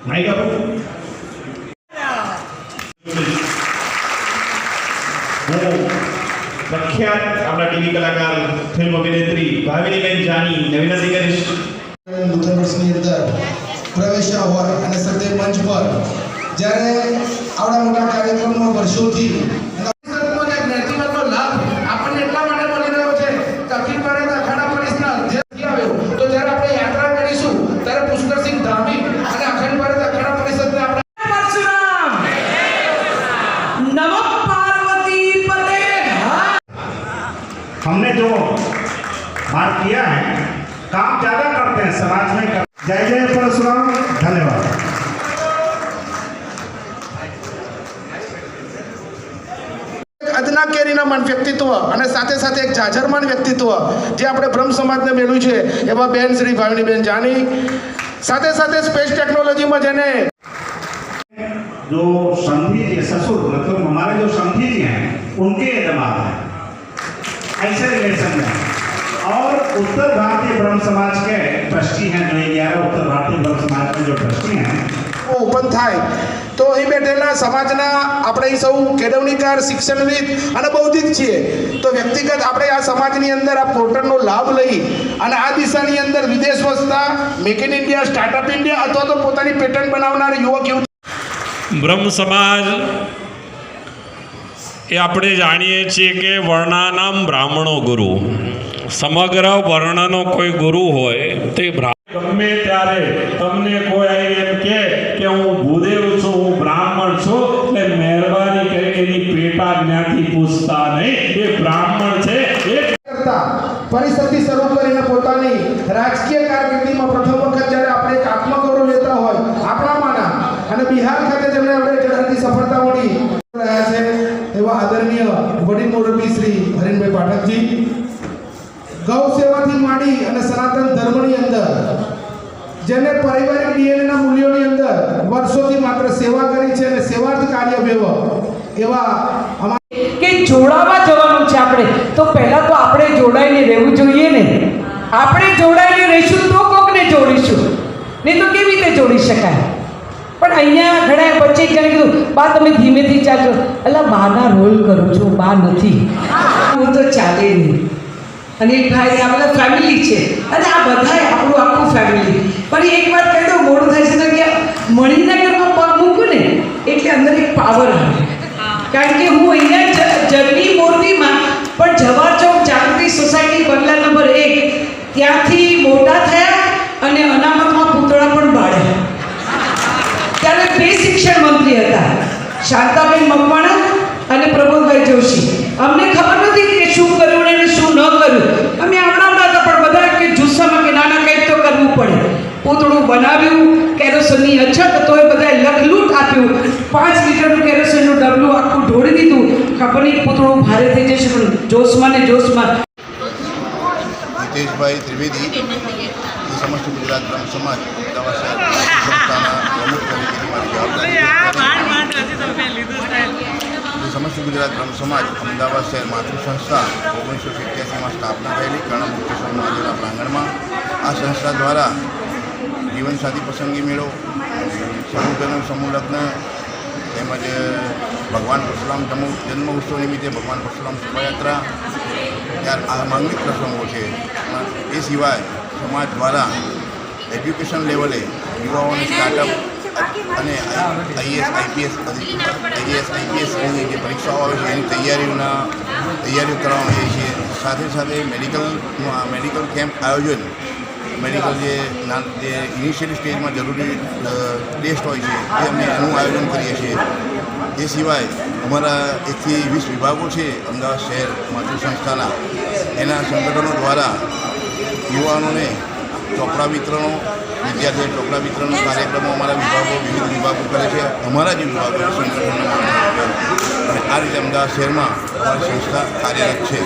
Mike આપો. હું પ્રખ્યાત આપણા ટીવી કલાકાર ફિલ્મ અભિનેત્રી ભાવિનીબેન જાની ને વિનંતી કરીશ નૂતન વર્ષની અંદર પ્રવેશ્યા હોય અને સત્ય મંચ પર જ્યારે આવડા મોટા કાર્યક્રમો વર્ષોથી લાભ આપણને એટલા માટે મળી રહ્યો છે કે અખિલ ભારત અખાડા પરિષદના અધ્યક્ષ આવ્યો તો જ્યારે આપણે યાત્રા કરીશું ત્યારે પુષ્કરસિંહ ધામી અને અખિલ ભારત અખાડા પરિષદને આપણે हमने जो बात किया है काम ज़्यादा करते हैं समाज में जय जय परशुराम धन्यवाद। અદના કેરીનામાન વ્યક્તિત્વ અને સાથે સાથે એક જાજરમાન વ્યક્તિત્વ જે આપણે બ્રહ્મ સમાજને મેળવ્યું છે એવા બેન શ્રી ભાવિનીબેન જાની, સાથે સાથે સ્પેસ ટેકનોલોજીમાં જેને जो समधी जी ससुर मतलब हमारे जो समधी जी हैं उनके दमाद हैं ऐसे रिलेशन में, और उत्तर भारतीय ब्रह्म समाज के ट्रस्टी हैं जो 11 उत्तर भारतीय ब्रह्म समाज के जो ट्रस्टी हैं ઓપન થાય તો અહીં બેઠેલા સમાજના આપણે સૌ કેળવણીકાર, શિક્ષણવિદ અને બૌદ્ધિક છીએ તો વ્યક્તિગત આપણે આ સમાજની અંદર આ પોર્ટલનો લાભ લઈ અને આ દિશાની અંદર વિદેશ વસતા make in India, startup India અથવા તો પોતાની પેટર્ન બનાવનાર યુવક યુવતી બ્રહ્મ સમાજ એ આપણે જાણીએ છીએ કે વર્ણાનામ બ્રાહ્મણો ગુરુ, સમગ્ર વર્ણનો કોઈ ગુરુ હોય તે ગમે ત્યારે તમને કોઈ આવી એમ કે હું ભૂદેવ છું, હું બ્રાહ્મણ છું, એટલે મહેરબાની કરીને એની પેટા જ્ઞાતિ પૂછતા નહીં, એ બ્રાહ્મણ છે એ કરતા પરિસ્થિતિ શરૂ કરીને પોતાની રાજકીય કારકિર્દીમાં પ્રથમ વખત જ્યારે આપણે એક આત્મગૌરવ લેતા હોય આપણામાંના અને બિહાર ખાતે જેમને આપણે ઝડપથી સફળતા મળી રહ્યા છે એવા આદરણીય વડીલ મુરબ્બી શ્રી હરીનભાઈ પાઠકજી, ગૌ સેવાથી માંડી અને સનાતન ધર્મની અંદર જેને પારિવારિક ડીએનએના મૂલ્યોની અંદર વર્ષોથી માત્ર સેવા કરી છે અને સેવાર્થ કાર્યભેવ એવા કે જોડાવા જવાનું છે આપણે તો પહેલાં તો આપણે જોડાઈને રહેવું જોઈએ ને. આપણે જોડાઈને રહીશું તો કોકને જોડીશું, નહીં તો કેવી રીતે જોડી શકાય. પણ અહીંયા ઘણા વચ્ચે એક જણે કીધું બા તમે ધીમેથી ચાલજો, એટલે બાના રોલ કરું છું, બા નથી હું તો ચાલે નહીં. અને એક ભાઈ આપણા ફેમિલી છે અને આ બધાય આપણું આખું ફેમિલી. પણ એક વાત કહી દઉં, મોડું થાય છે કે મણીના ઘરમાં પગ મૂકું ને એટલે અંદર એક પાવર આવે. કારણ કે હું અહીંયા જન્મી મોરબીમાં પણ જવાહર ચોક જાગૃતિ સોસાયટી બંગલા નંબર 1 ત્યાંથી મોટા થયા અને અનામતમાં પૂતળા પણ બાળ્યા. ત્યારે 2 શિક્ષણ મંત્રી હતા, શાંતાબેન મકવાણા અને પ્રમોદભાઈ જોશી. અમને ખબર નથી કે શું કર્યું અને શું ન કર્યું. અમે આવડાવડા હતા પણ બધા કે જુસ્સામાં કે નાના કંઈક તો કરવું પડે. પૂતળું બનાવ્યું, કેરોસીનની અછત તો એ બધાએ લખલૂટ આપ્યું, 5 લીટરનું કેરોસીનનું ડબલું આખું ઢોળી દીધું. ખબર નહીં પૂતળું ભારે થઈ જશે પણ જોશમાં ને જોશમાં. હિતેશભાઈ ત્રિવેદી, સમસ્ત ગુજરાત બ્રહ્મ સમાજ અમદાવાદ શહેર સંસ્થાના પ્રમુખ તરીકેની મારી જવાબદારી. સમસ્ત ગુજરાત બ્રહ્મ સમાજ અમદાવાદ શહેર માતૃ સંસ્થા 1987માં સ્થાપના થયેલી કર્ણ મુક્તેશ્વર મહાદેવના પ્રાંગણમાં આ સંસ્થા દ્વારા જીવનસાથી પસંદગી મેળો, સમૂહજન સમૂહ લગ્ન તેમજ ભગવાન પરશુરામ જન્મ ઉત્સવ નિમિત્તે ભગવાન પરશુરામ શોભાયાત્રા, ત્યાર આ માંગલિક પ્રસંગો છે. એ સિવાય સમાજ દ્વારા એજ્યુકેશન લેવલે યુવાઓને સ્ટાર્ટઅપ અને આઈએએસ-આઈપીએસની જે પરીક્ષાઓ આવે છે એની તૈયારીઓ કરવામાં આવી છે. સાથે સાથે મેડિકલ કેમ્પ આયોજન, મેડિકલ જે ઇનિશિયલી સ્ટેજમાં જરૂરી ટેસ્ટ હોય છે એ અમે એનું આયોજન કરીએ છીએ. એ સિવાય અમારા 1 થી 20 વિભાગો છે અમદાવાદ શહેર માતૃ સંસ્થાના, એના સંગઠનો દ્વારા યુવાનોને ચોપડા વિતરણો, વિદ્યાર્થીઓ ચોપડા વિતરણનો કાર્યક્રમો અમારા વિવિધ વિભાગો કરે છે. અમારા જે વિભાગો સંગઠનોના અને આ રીતે અમદાવાદ શહેરમાં અમારી સંસ્થા કાર્યરત છે.